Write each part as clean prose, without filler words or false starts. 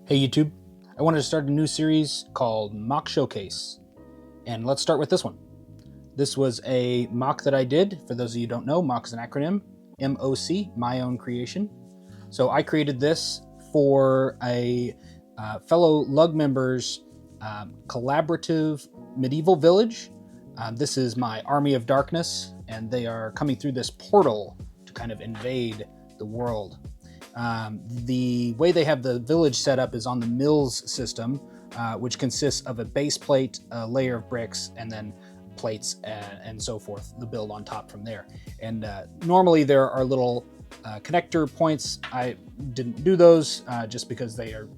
Hey YouTube, I wanted to start a new series called MOC Showcase, and let's start with this one. This was a MOC that I did. For those of you who don't know, MOC is an acronym, MOC, my own creation. So I created this for a fellow LUG member's collaborative medieval village. This is my Army of Darkness, and they are coming through this portal to kind of invade the world. The way they have the village set up is on the mills system, which consists of a base plate, a layer of bricks, and then plates and so forth, the build on top from there. And normally there are little connector points. I didn't do those just because they are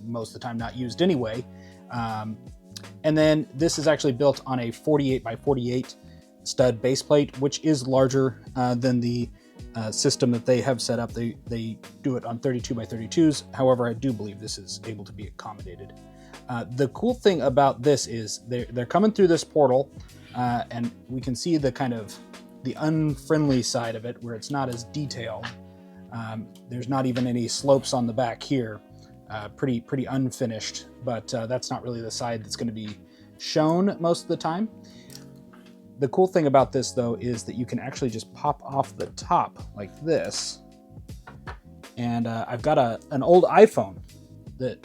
most of the time not used anyway. And then this is actually built on a 48 by 48 stud base plate, which is larger than the system that they have set up. They do it on 32 by 32s. However, I do believe this is able to be accommodated. The cool thing about this is they're coming through this portal, and we can see the kind of the unfriendly side of it where it's not as detailed. There's not even any slopes on the back here. Pretty unfinished, but that's not really the side that's going to be shown most of the time. The cool thing about this, though, is that you can actually just pop off the top like this. And I've got an old iPhone that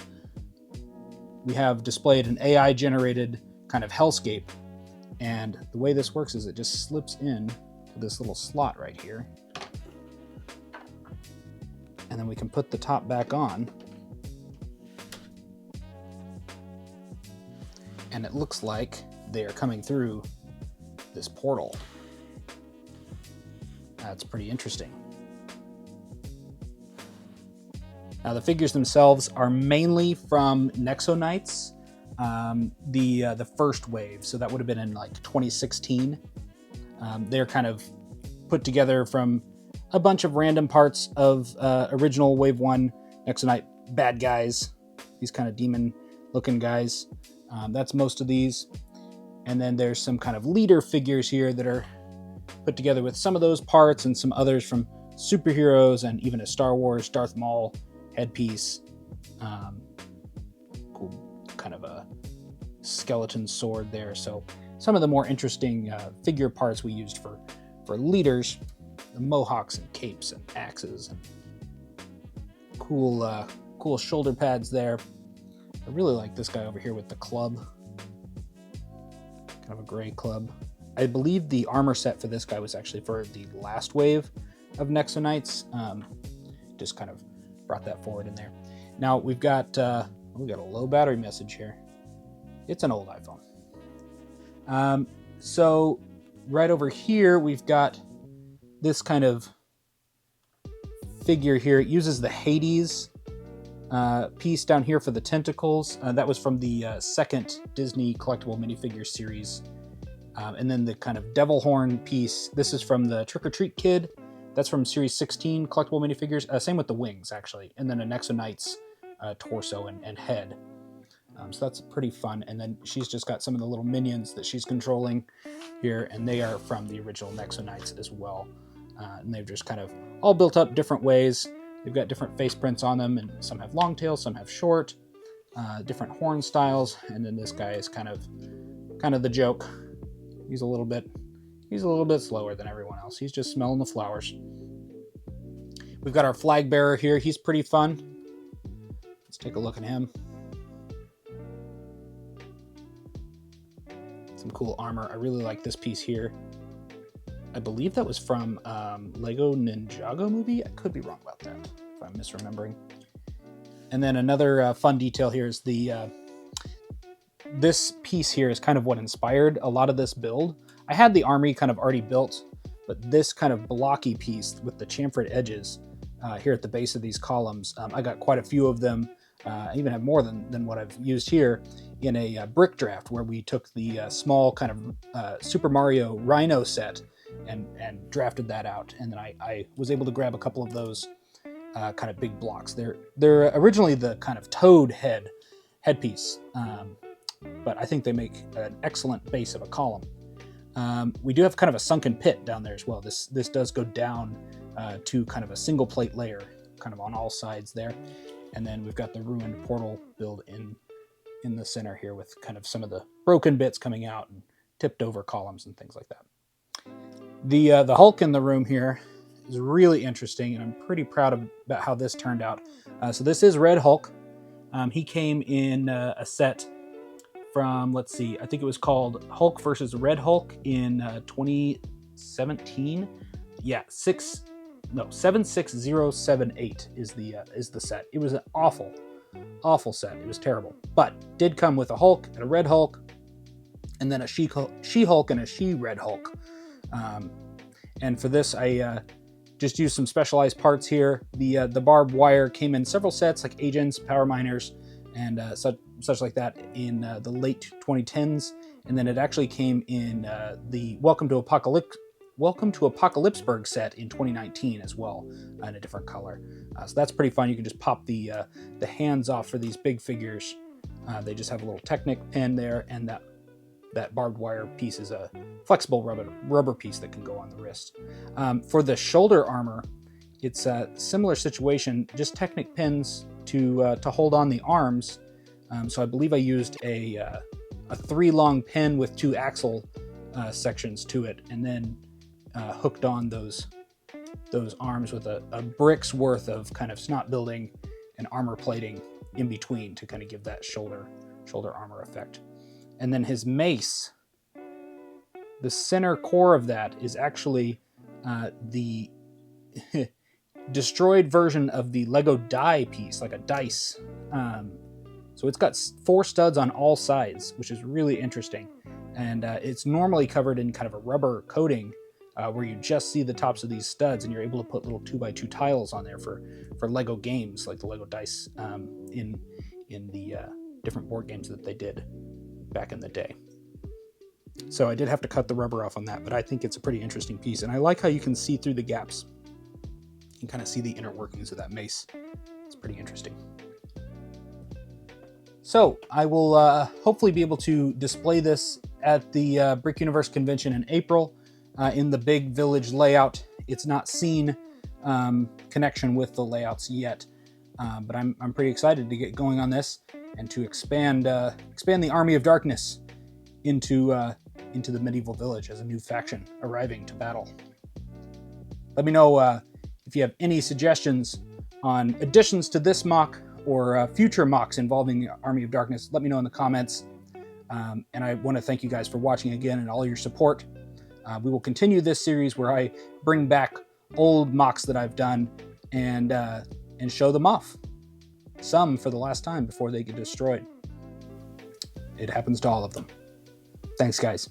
we have displayed an AI-generated kind of hellscape. And the way this works is it just slips in to this little slot right here. And then we can put the top back on. And it looks like they are coming through this portal. That's pretty interesting. Now the figures themselves are mainly from Nexonites, the first wave. So that would have been in like 2016. They're kind of put together from a bunch of random parts of original Wave 1 Nexonite bad guys. These kind of demon looking guys. That's most of these. And then there's some kind of leader figures here that are put together with some of those parts and some others from superheroes and even a Star Wars Darth Maul headpiece. Cool kind of a skeleton sword there. So some of the more interesting figure parts we used for leaders, the mohawks and capes and axes and cool shoulder pads there. I really like this guy over here with the club. Kind of a gray club. I believe the armor set for this guy was actually for the last wave of Nexonites. Just kind of brought that forward in there. Now we've got a low battery message here. It's an old iPhone. So right over here we've got this kind of figure here. It uses the Hades piece down here for the tentacles. That was from the second Disney collectible minifigure series. And then the kind of devil horn piece, this is from the Trick or Treat Kid. That's from series 16 collectible minifigures. Same with the wings, actually. And then a Nexonite's torso and head. So that's pretty fun. And then she's just got some of the little minions that she's controlling here, and they are from the original Nexonites as well. And they've just kind of all built up different ways. They've got different face prints on them, and some have long tails, some have short, different horn styles, and then this guy is kind of the joke. He's a little bit slower than everyone else. He's just smelling the flowers. We've got our flag bearer here. He's pretty fun. Let's take a look at him. Some cool armor. I really like this piece here. I believe that was from Lego Ninjago movie. I could be wrong about that if I'm misremembering. And then another fun detail here is this piece here is kind of what inspired a lot of this build. I had the army kind of already built, but this kind of blocky piece with the chamfered edges here at the base of these columns, I got quite a few of them. I even have more than what I've used here in a brick draft where we took the small kind of Super Mario Rhino set and drafted that out, and then I was able to grab a couple of those kind of big blocks. They're originally the kind of toad headpiece, but I think they make an excellent base of a column. We do have kind of a sunken pit down there as well. This does go down to kind of a single plate layer, kind of on all sides there. And then we've got the ruined portal build in the center here with kind of some of the broken bits coming out and tipped over columns and things like that. The Hulk in the room here is really interesting, and I'm pretty proud about how this turned out. So this is Red Hulk. He came in a set from, let's see, I think it was called Hulk versus Red Hulk in 2017. Yeah, 76078 is the set. It was an awful set. It was terrible, but did come with a Hulk and a Red Hulk, and then a She-Hulk and a She-Red Hulk. And for this, I just used some specialized parts here. The barbed wire came in several sets, like agents, power miners, and such like that in the late 2010s. And then it actually came in the Welcome to Apocalypseburg set in 2019 as well, in a different color. So that's pretty fun. You can just pop the hands off for these big figures. They just have a little Technic pin there, and that barbed wire piece is a flexible rubber piece that can go on the wrist. For the shoulder armor, it's a similar situation, just Technic pins to hold on the arms. So I believe I used a 3-long pin with 2 axle sections to it, and then hooked on those arms with a brick's worth of kind of snot building and armor plating in between to kind of give that shoulder armor effect. And then his mace, the center core of that is actually the destroyed version of the Lego die piece, like a dice. So it's got 4 studs on all sides, which is really interesting. And it's normally covered in kind of a rubber coating where you just see the tops of these studs, and you're able to put little 2x2 tiles on there for Lego games, like the Lego dice in the different board games that they did back in the day. So I did have to cut the rubber off on that, but I think it's a pretty interesting piece, and I like how you can see through the gaps. You can kind of see the inner workings of that mace. It's pretty interesting. So I will hopefully be able to display this at the Brick Universe convention in April in the big village layout. It's not seen connection with the layouts yet, but I'm pretty excited to get going on this and to expand the Army of Darkness into the medieval village as a new faction arriving to battle. Let me know if you have any suggestions on additions to this MOC or future MOCs involving the Army of Darkness. Let me know in the comments. And I want to thank you guys for watching again and all your support. We will continue this series where I bring back old MOCs that I've done and show them off. Some for the last time before they get destroyed. It happens to all of them. Thanks, guys.